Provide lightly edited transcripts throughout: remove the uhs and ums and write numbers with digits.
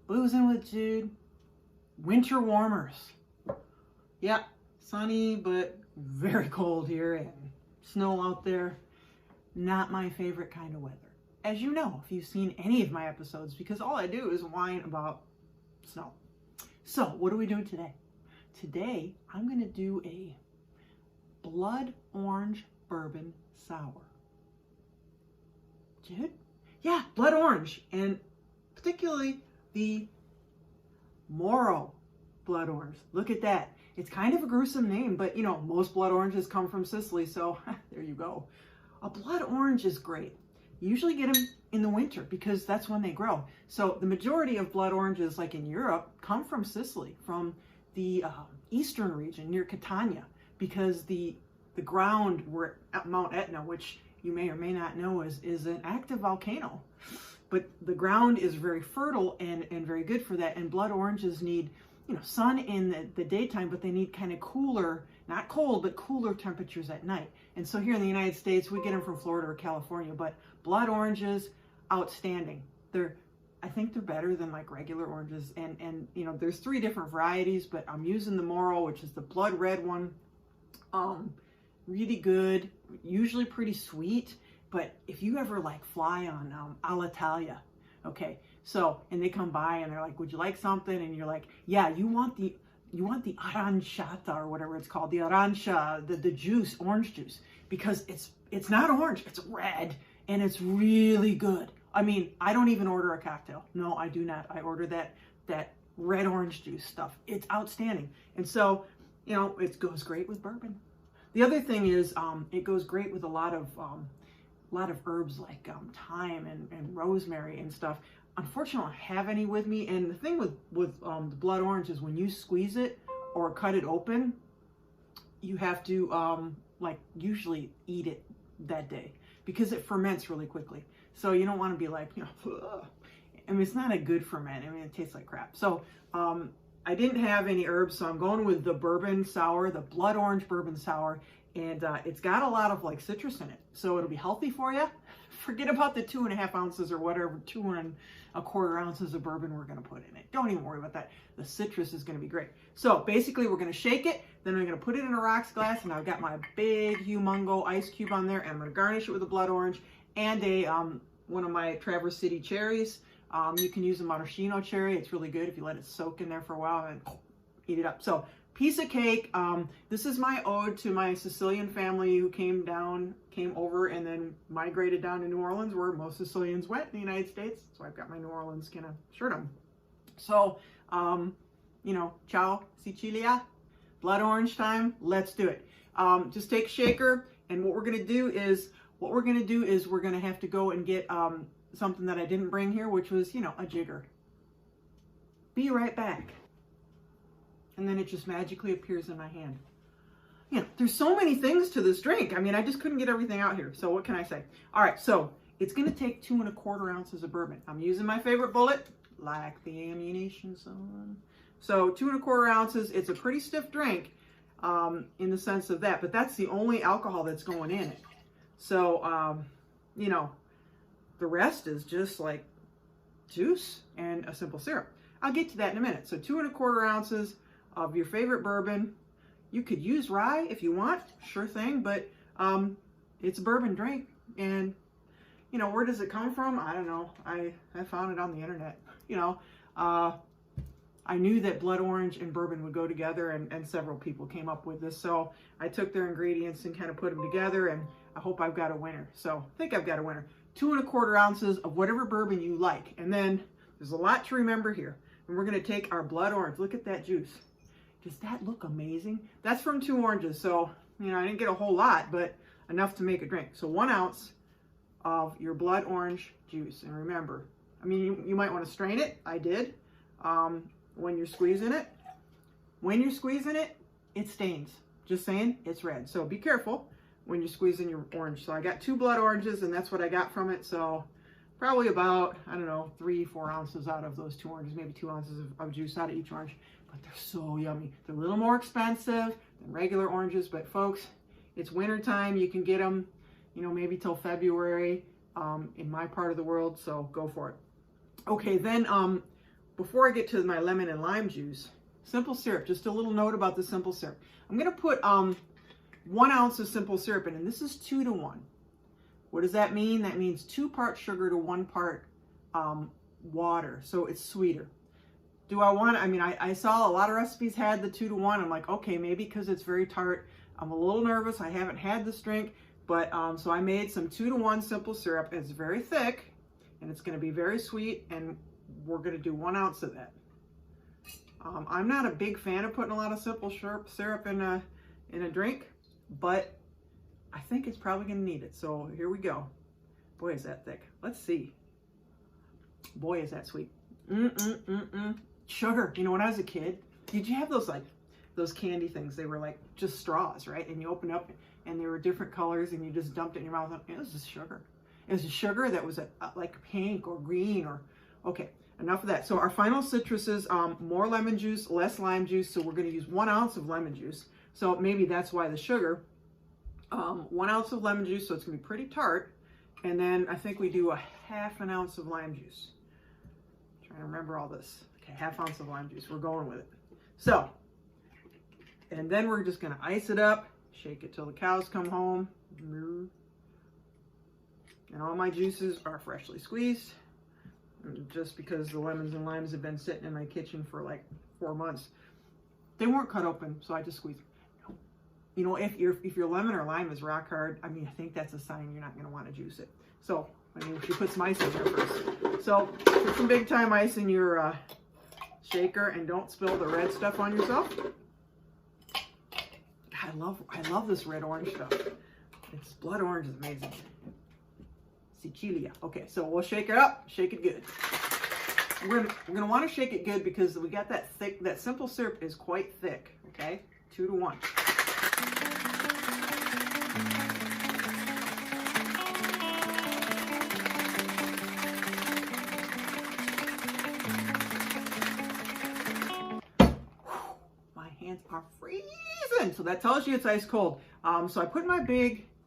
Boozing with Jude, winter warmers. Yeah, sunny, but very cold here and snow out there. Not my favorite kind of weather. As you know, if you've seen any of my episodes, because all I do is whine about snow. So, what are we doing today? Today, I'm going to do a blood orange bourbon sour. Jude? Yeah, blood orange, and particularly the Moro blood orange. Look at that. It's kind of a gruesome name, but you know, most blood oranges come from Sicily, so there you go. A blood orange is great. You usually get them in the winter because that's when they grow. So the majority of blood oranges, like in Europe, come from Sicily, from the eastern region near Catania, because the ground where at Mount Etna, which you may or may not know is an active volcano, but the ground is very fertile and very good for that. And blood oranges need, you know, sun in the daytime, but they need kind of cooler, not cold, but cooler temperatures at night. And so here in the United States, we get them from Florida or California, but blood oranges, outstanding. I think they're better than like regular oranges. And you know, there's 3 different varieties, but I'm using the Moro, which is the blood red one. Really good, usually pretty sweet. But if you ever like fly on Alitalia, okay, so, and they come by and they're like, would you like something? And you're like, yeah, you want the aranciata or whatever it's called, the arancia, the juice, orange juice, because it's not orange, it's red, and it's really good. I mean, I don't even order a cocktail. No, I do not. I order that red orange juice stuff. It's outstanding. And so, you know, it goes great with bourbon. The other thing is, it goes great with a lot of herbs like thyme and rosemary and stuff. Unfortunately, I don't have any with me. And the thing with the blood orange is when you squeeze it or cut it open, you have to like usually eat it that day because it ferments really quickly. So you don't want to be like, you know, ugh. I mean, it's not a good ferment. I mean, it tastes like crap. So I didn't have any herbs, so I'm going with the bourbon sour, the blood orange bourbon sour. And it's got a lot of like citrus in it, so it'll be healthy for you. Forget about the 2.5 ounces or whatever, 2.25 ounces of bourbon we're going to put in it. Don't even worry about that. The citrus is going to be great. So basically, we're going to shake it, then I'm going to put it in a rocks glass, and I've got my big humongo ice cube on there, and I'm going to garnish it with a blood orange and a one of my Traverse City cherries. You can use a maraschino cherry. It's really good if you let it soak in there for a while and eat it up. So. Piece of cake. This is my ode to my Sicilian family who came over and then migrated down to New Orleans, where most Sicilians went in the United States. So I've got my New Orleans kind of shirt on. So, you know, ciao Sicilia, blood orange time. Let's do it. Just take a shaker, and what we're gonna do is we're gonna have to go and get something that I didn't bring here, which was, you know, a jigger. Be right back. And then it just magically appears in my hand. You know, there's so many things to this drink. I mean, I just couldn't get everything out here. So what can I say? All right, so it's going to take 2.25 ounces of bourbon. I'm using my favorite bullet, like the ammunition, son. So 2.25 ounces. It's a pretty stiff drink in the sense of that, but that's the only alcohol that's going in it. So, you know, the rest is just like juice and a simple syrup. I'll get to that in a minute. So 2.25 ounces of your favorite bourbon. You could use rye if you want, sure thing, but it's a bourbon drink. And, you know, where does it come from? I don't know. I found it on the internet. You know, I knew that blood orange and bourbon would go together, and several people came up with this. So I took their ingredients and kind of put them together, and I hope I've got a winner. So I think I've got a winner. 2.25 ounces of whatever bourbon you like. And then there's a lot to remember here. And we're going to take our blood orange. Look at that juice. Does that look amazing? That's from 2 oranges. So, you know, I didn't get a whole lot, but enough to make a drink. So 1 ounce of your blood orange juice. And remember, I mean, you might want to strain it. I did. When you're squeezing it, it stains. Just saying, it's red. So be careful when you're squeezing your orange. So I got 2 blood oranges, and that's what I got from it. So probably about, I don't know, 3-4 ounces out of those 2 oranges, maybe 2 ounces of juice out of each orange. But they're so yummy. They're a little more expensive than regular oranges, but folks, it's winter time. You can get them, you know, maybe till February in my part of the world, so go for it. Okay, then before I get to my lemon and lime juice, simple syrup, just a little note about the simple syrup. I'm going to put 1 ounce of simple syrup in, and this is 2 to 1. What does that mean? That means 2 parts sugar to 1 part water, so it's sweeter. Do I want, I mean, I saw a lot of recipes had the 2 to 1. I'm like, okay, maybe because it's very tart. I'm a little nervous. I haven't had this drink, but so I made some 2 to 1 simple syrup. It's very thick, and it's going to be very sweet, and we're going to do 1 ounce of that. I'm not a big fan of putting a lot of simple syrup in a drink, but I think it's probably going to need it. So here we go. Boy, is that thick. Let's see. Boy, is that sweet. Sugar. You know, when I was a kid, did you have those candy things? They were like just straws, right? And you open up and they were different colors and you just dumped it in your mouth. It was just sugar. It was a sugar that was like pink or green or, okay, enough of that. So our final citrus is more lemon juice, less lime juice. So we're going to use 1 ounce of lemon juice. So maybe that's why the sugar. 1 ounce of lemon juice, so it's going to be pretty tart. And then I think we do a 1/2 ounce of lime juice. I'm trying to remember all this. Okay, 1/2 ounce of lime juice. We're going with it. So, and then we're just going to ice it up, shake it till the cows come home. And all my juices are freshly squeezed, just because the lemons and limes have been sitting in my kitchen for like 4 months. They weren't cut open, so I just squeezed. You know, if your lemon or lime is rock hard, I mean, I think that's a sign you're not going to want to juice it. So, I mean, you put some ice in there first. So, put some big time ice in your shaker, and don't spill the red stuff on yourself. God, I love this red orange stuff. It's blood orange is amazing. Sicilia. Okay, so we'll shake it up, shake it good. We're gonna want to shake it good because we got that thick. That simple syrup is quite thick. Okay, 2 to 1. My hands are freezing, so that tells you it's ice cold. So I put my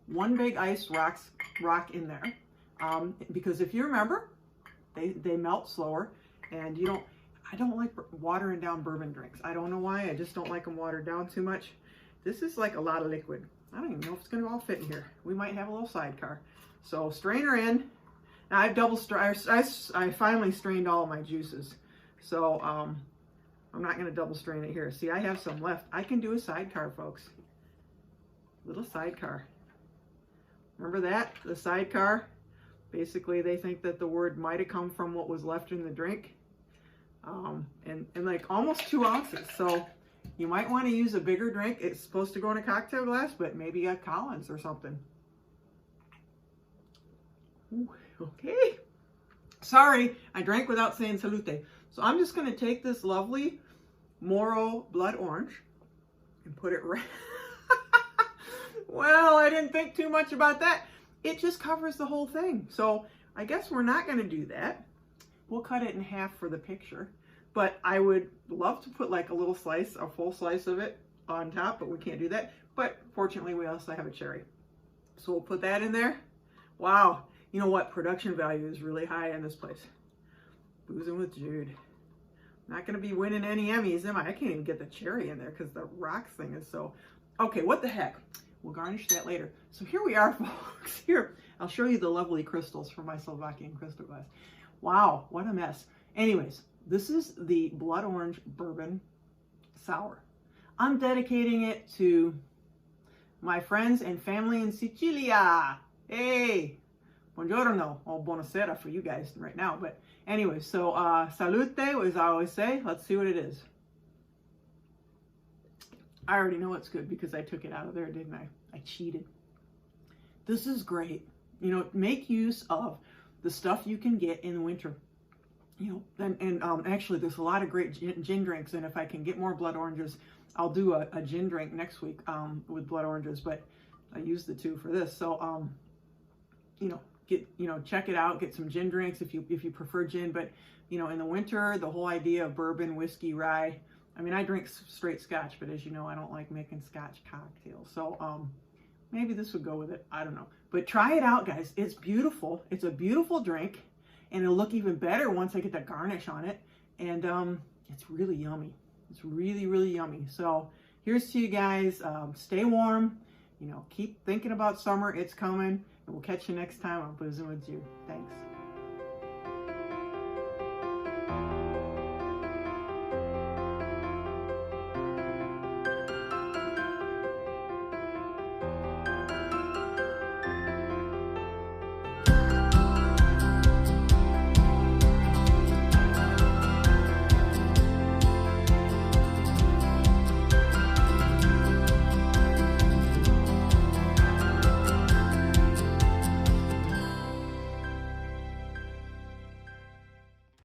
one big ice rock in there, because if you remember, they melt slower, and I don't like watering down bourbon drinks. I don't know why. I just don't like them watered down too much. This is like a lot of liquid. I don't even know if it's going to all fit in here. We might have a little sidecar. So strain her in. Now I've I finally strained all of my juices. So I'm not going to double strain it here. See, I have some left. I can do a sidecar, folks. Little sidecar. Remember that? The sidecar. Basically, they think that the word might have come from what was left in the drink. And like almost 2 ounces. So you might want to use a bigger drink. It's supposed to go in a cocktail glass, but maybe a Collins or something. Ooh, okay. Sorry, I drank without saying salute. So I'm just going to take this lovely Moro blood orange and put it right. Well, I didn't think too much about that. It just covers the whole thing. So I guess we're not going to do that. We'll cut it in half for the picture. But I would love to put like a little slice, a full slice of it on top, but we can't do that. But fortunately, we also have a cherry. So we'll put that in there. Wow. You know what? Production value is really high in this place. Boozing with Jude. Not going to be winning any Emmys, am I? I can't even get the cherry in there because the rocks thing is so... Okay, what the heck? We'll garnish that later. So here we are, folks. Here, I'll show you the lovely crystals from my Slovakian crystal glass. Wow, what a mess. Anyways, this is the blood orange bourbon sour. I'm dedicating it to my friends and family in Sicilia. Hey, buongiorno, or buonasera for you guys right now. But anyway, so salute, as I always say. Let's see what it is. I already know it's good because I took it out of there, didn't I? I cheated. This is great. You know, make use of the stuff you can get in the winter. You know, and actually there's a lot of great gin drinks, and if I can get more blood oranges, I'll do a gin drink next week with blood oranges, but I use the 2 for this. So, you know, check it out, get some gin drinks if you prefer gin, but you know, in the winter, the whole idea of bourbon, whiskey, rye, I mean, I drink straight scotch, but as you know, I don't like making scotch cocktails. So maybe this would go with it. I don't know. But try it out, guys. It's beautiful. It's a beautiful drink, and it'll look even better once I get the garnish on it. and it's really yummy. It's really, really yummy. So here's to you guys. Stay warm. You know, keep thinking about summer. It's coming. And we'll catch you next time on Boozing with Ju. Thanks.